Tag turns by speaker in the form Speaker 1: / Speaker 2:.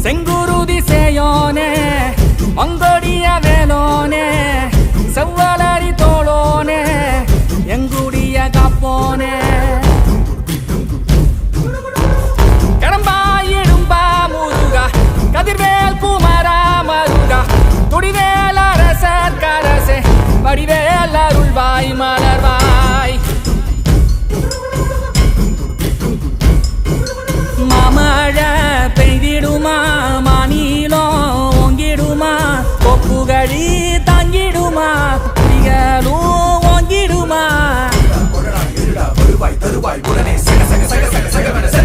Speaker 1: செங்குருதி சேயோனே மங்கொடிய வேலோனே செவ்வளரி தோளோனே எங்குடிய காப்போனே கடம்பாயிடும்பா முருகா கதிர்வேல் குமரா மருகா துடிவேல் அரசர் கரசே வடிவேல் அருள்வாய் மலர்வாய் மாமழை பெய்திடுமா மாநிலம் ஓங்கிடுமா கொப்புகழி தாங்கிடுமா குடிகளும் ஓங்கிடுமா
Speaker 2: வருவாய் தருவாய் உடனே சக சக சக சக சக